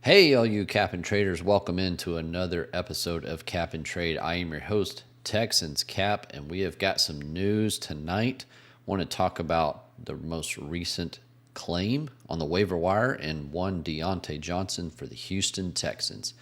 Hey, all you cap and traders, welcome into another episode of Cap and Trade. I am your host, TexansCap, and we have got some news tonight. Want to talk about the most recent claim on the waiver wire and one Diontae Johnson for the Houston Texans.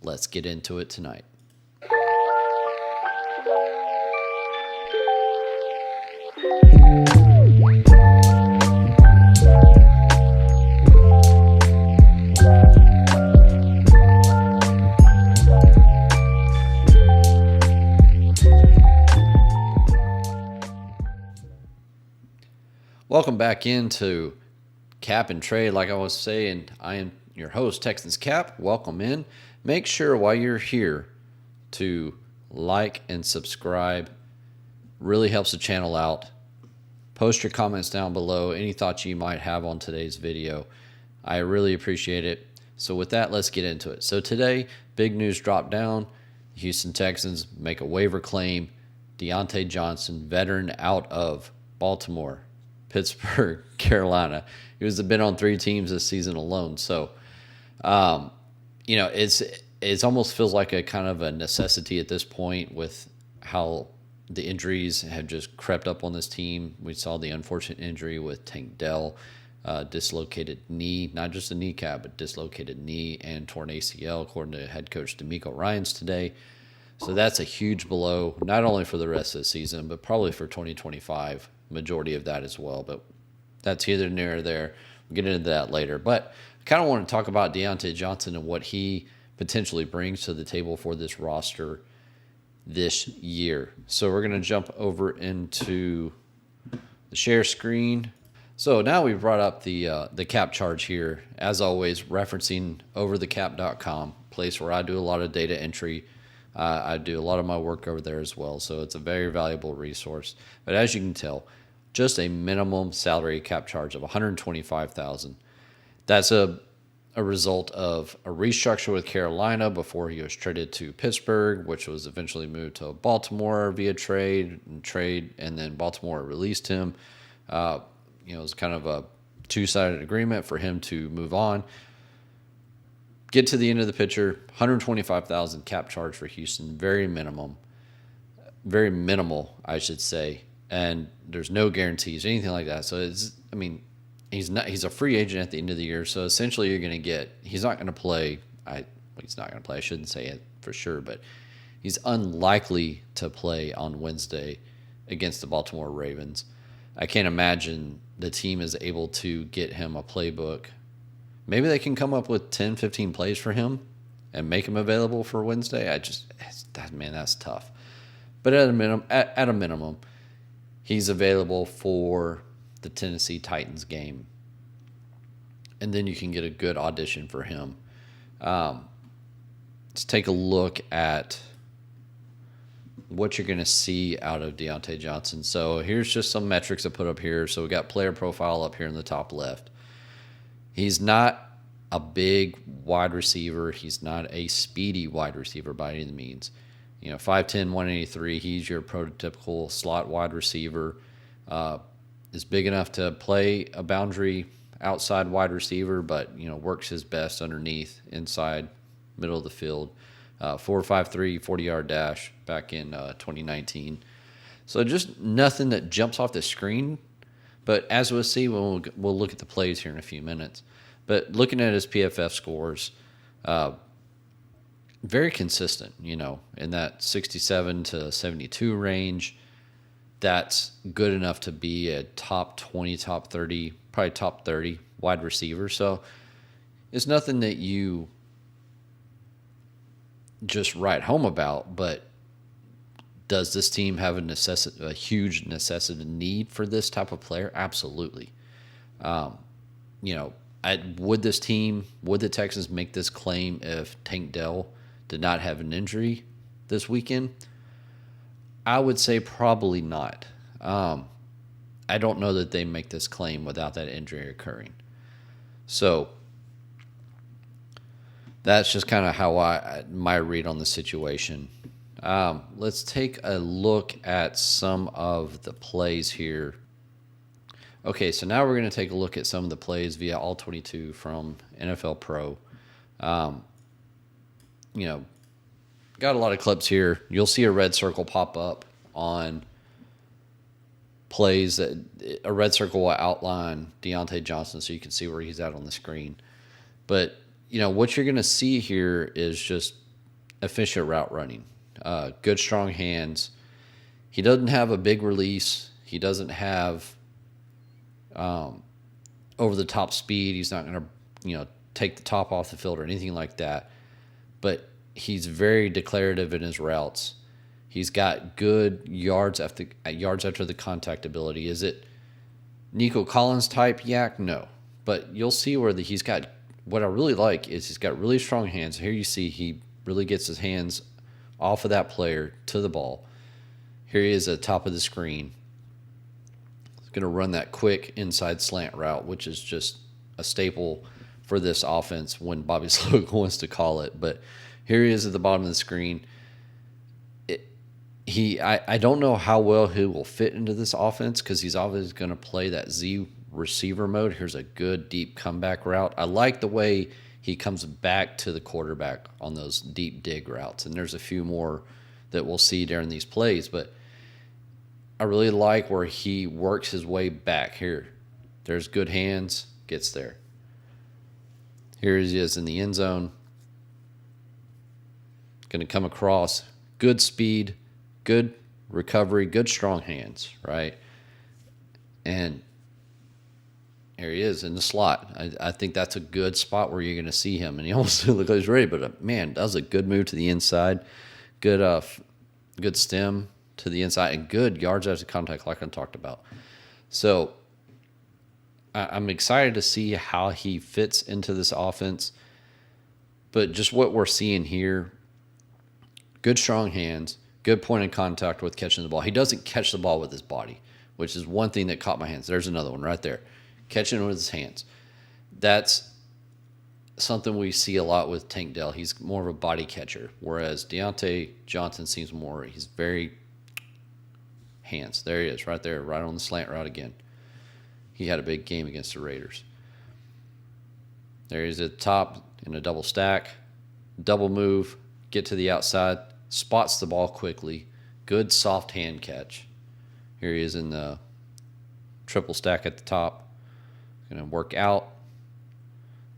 Let's get into it tonight. Welcome back into Cap and Trade. Like I was saying, I am your host, TexansCap. Welcome in. Make sure while you're here to like and subscribe. Really helps the channel out. Post your comments down below. Any thoughts you might have on today's video. I really appreciate it. So with that, let's get into it. So today, big news dropped down. The Houston Texans make a waiver claim. Diontae Johnson, veteran out of Baltimore, Pittsburgh, Carolina. He has been on 3 teams this season alone. So, it's almost feels like a kind of a necessity at this point with how the injuries have just crept up on this team. We saw the unfortunate injury with Tank Dell, dislocated knee, not just a kneecap, but dislocated knee and torn ACL, according to head coach DeMeco Ryans today. So that's a huge blow, not only for the rest of the season, but probably for 2025. Majority of that as well, but that's either near or there. We'll get into that later. But I kind of want to talk about Deontay Johnson and what he potentially brings to the table for this roster this year. So we're going to jump over into the share screen. So now we've brought up the cap charge here, as always, referencing overthecap.com, place where I do a lot of data entry. I do a lot of my work over there as well, so it's a very valuable resource. But as you can tell, just a minimum salary cap charge of $125,000. That's a result of a restructure with Carolina before he was traded to Pittsburgh, which was eventually moved to Baltimore via trade, and then Baltimore released him. It was kind of a two-sided agreement for him to move on. Get to the end of the picture, $125,000 cap charge for Houston, very minimal, I should say, and there's no guarantees, anything like that. So he's a free agent at the end of the year. So essentially, you're going to get. He's not going to play. He's not going to play. I shouldn't say it for sure, but he's unlikely to play on Wednesday against the Baltimore Ravens. I can't imagine the team is able to get him a playbook. Maybe they can come up with 10, 15 plays for him and make him available for Wednesday. That's tough. But at a minimum, he's available for the Tennessee Titans game. And then you can get a good audition for him. Let's take a look at what you're going to see out of Deontay Johnson. So here's just some metrics I put up here. So we got player profile up here in the top left. He's not a big wide receiver. He's not a speedy wide receiver by any means. 5'10", 183. He's your prototypical slot wide receiver. Is big enough to play a boundary outside wide receiver, but works his best underneath, inside, middle of the field. 4.53 40-yard dash back in 2019. So just nothing that jumps off the screen. But as we'll see when we'll look at the plays here in a few minutes. But looking at his PFF scores, very consistent, in that 67 to 72 range. That's good enough to be a top 20, top 30, probably top 30 wide receiver. So it's nothing that you just write home about, but does this team have a huge necessity need for this type of player? Absolutely. Would the Texans make this claim if Tank Dell did not have an injury this weekend? I would say probably not. I don't know that they make this claim without that injury occurring. So that's just kind of how my read on the situation. Let's take a look at some of the plays here. Okay, so now we're going to take a look at some of the plays via All-22 from NFL Pro. You know, got a lot of clips here. You'll see a red circle pop up on plays that a red circle will outline Diontae Johnson so you can see where he's at on the screen. But, what you're going to see here is just efficient route running, good, strong hands. He doesn't have a big release. He doesn't have over-the-top speed. He's not going to, take the top off the field or anything like that. But he's very declarative in his routes. He's got good yards after the contact ability. Is it Nico Collins type yak? No. But you'll see where he's got, what I really like is he's got really strong hands. Here you see he really gets his hands off of that player to the ball. Here he is at the top of the screen. He's going to run that quick inside slant route, which is just a staple for this offense when Bobby Sloak wants to call it. But here he is at the bottom of the screen. I don't know how well he will fit into this offense because he's obviously going to play that Z receiver mode. Here's a good deep comeback route. I like the way he comes back to the quarterback on those deep dig routes. And there's a few more that we'll see during these plays. But I really like where he works his way back here. There's good hands, gets there. Here he is in the end zone. Going to come across, good speed, good recovery, good strong hands, right? And here he is in the slot. I think that's a good spot where you're going to see him. And he almost didn't look like he's ready, but man, that was a good move to the inside. Good stem to the inside and good yards after contact like I talked about. So I'm excited to see how he fits into this offense. But just what we're seeing here, good strong hands, good point of contact with catching the ball. He doesn't catch the ball with his body, which is one thing that caught my hands. There's another one right there. Catching it with his hands. That's something we see a lot with Tank Dell. He's more of a body catcher, whereas Deontay Johnson seems more, he's very hands. There he is, right there, right on the slant route again. He had a big game against the Raiders. There he is at the top in a double stack, double move, get to the outside, spots the ball quickly, good soft hand catch. Here he is in the triple stack at the top. Going to work out,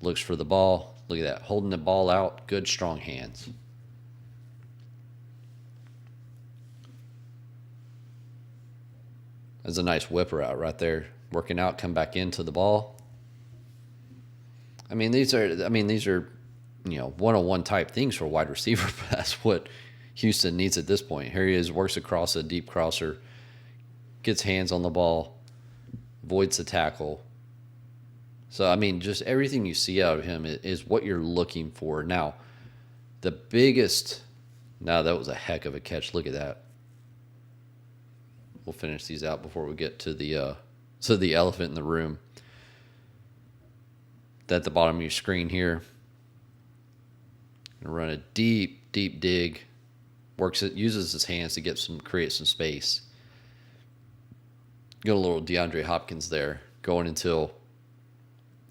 looks for the ball. Look at that, holding the ball out, good strong hands. That's a nice whipper out right there. Working out, come back into the ball. These are one-on-one type things for a wide receiver, but that's what Houston needs at this point. Here he is, works across a deep crosser, gets hands on the ball, avoids the tackle. So, just everything you see out of him is what you're looking for. Now, that was a heck of a catch. Look at that. We'll finish these out before we get to the elephant in the room. At the bottom of your screen here. Gonna run a deep, deep dig. Uses his hands to create some space. Got a little DeAndre Hopkins there going until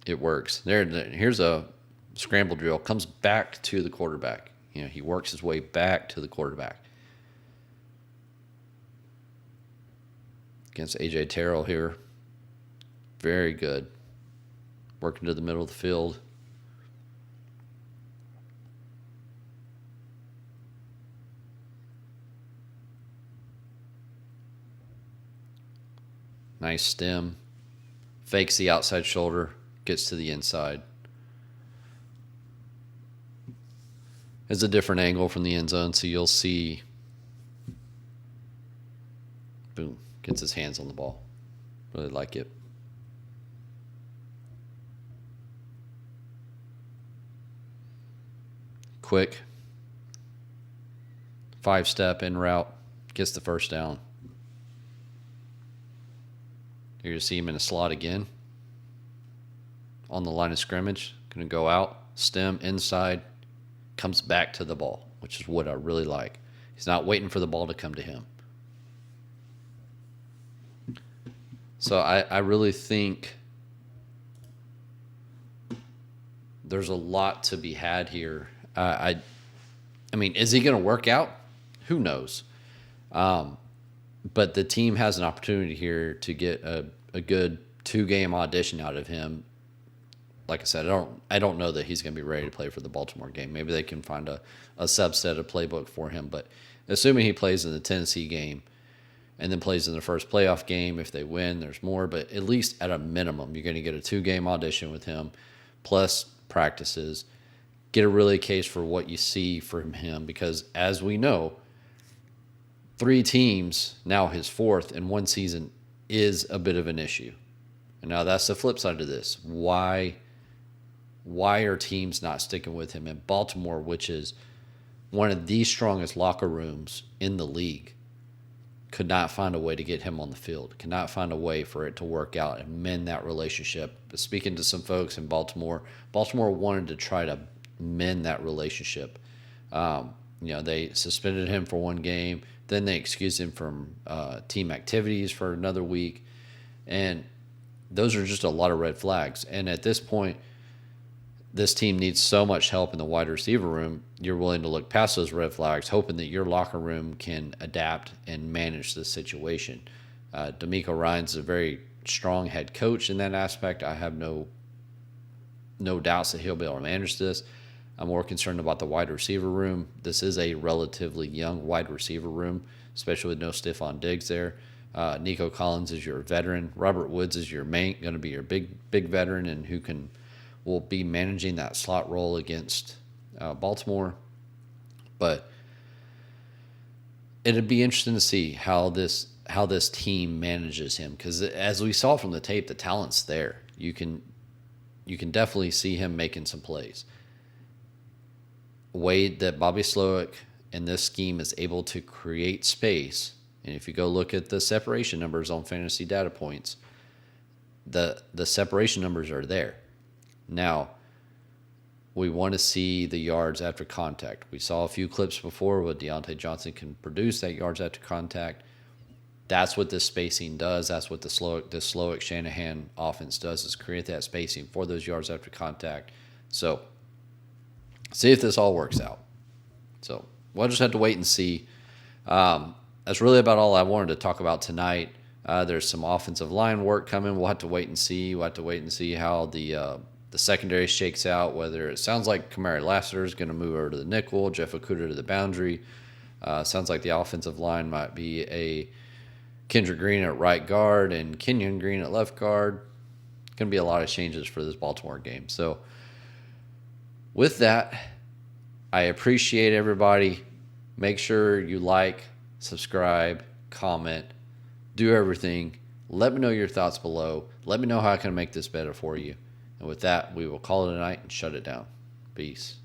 it works. Here's a scramble drill. Comes back to the quarterback. He works his way back to the quarterback. Against A.J. Terrell here. Very good. Working to the middle of the field. Nice stem. Fakes the outside shoulder. Gets to the inside. It's a different angle from the end zone, so you'll see. Boom. Gets his hands on the ball. Really like it. Quick. 5-step in route. Gets the first down. You're going to see him in a slot again. On the line of scrimmage. Going to go out. Stem inside. Comes back to the ball, which is what I really like. He's not waiting for the ball to come to him. So I really think there's a lot to be had here. I mean, is he going to work out? Who knows? But the team has an opportunity here to get a good 2-game audition out of him. Like I said, I don't know that he's going to be ready to play for the Baltimore game. Maybe they can find a subset of playbook for him. But assuming he plays in the Tennessee game and then plays in the first playoff game, if they win, there's more. But at least at a minimum, you're going to get a 2-game audition with him, plus practices. Get a really case for what you see from him. Because as we know, 3 teams, now his 4th in one season, is a bit of an issue. And now that's the flip side of this. Why are teams not sticking with him? In Baltimore, which is one of the strongest locker rooms in the league, could not find a way to get him on the field, could not find a way for it to work out and mend that relationship. But speaking to some folks in Baltimore wanted to try to mend that relationship. They suspended him for 1 game, then they excused him from team activities for another week. And those are just a lot of red flags. And at this point, this team needs so much help in the wide receiver room, you're willing to look past those red flags, hoping that your locker room can adapt and manage the situation. D'Amico Ryan's a very strong head coach in that aspect. I have no doubts that he'll be able to manage this. I'm more concerned about the wide receiver room. This is a relatively young wide receiver room, especially with no Stephon Diggs there. Nico Collins is your veteran. Robert Woods is your going to be your big veteran, and will be managing that slot role against Baltimore. But it'd be interesting to see how this team manages him, because as we saw from the tape, the talent's there. You can definitely see him making some plays. Way that Bobby Slowick in this scheme is able to create space, and if you go look at the separation numbers on fantasy data points, the separation numbers are there. Now, we want to see the yards after contact. We saw a few clips before where Deontay Johnson can produce that yards after contact. That's what this spacing does. That's what the Slowick-Shanahan offense does, is create that spacing for those yards after contact. So, see if this all works out. So, we'll just have to wait and see. That's really about all I wanted to talk about tonight. There's some offensive line work coming. We'll have to wait and see. We'll have to wait and see how the secondary shakes out, whether it sounds like Kamari Lassiter is going to move over to the nickel, Jeff Okudah to the boundary. Sounds like the offensive line might be a Kendrick Green at right guard and Kenyon Green at left guard. Going to be a lot of changes for this Baltimore game. So with that, I appreciate everybody. Make sure you like, subscribe, comment, do everything. Let me know your thoughts below. Let me know how I can make this better for you. And with that, we will call it a night and shut it down. Peace.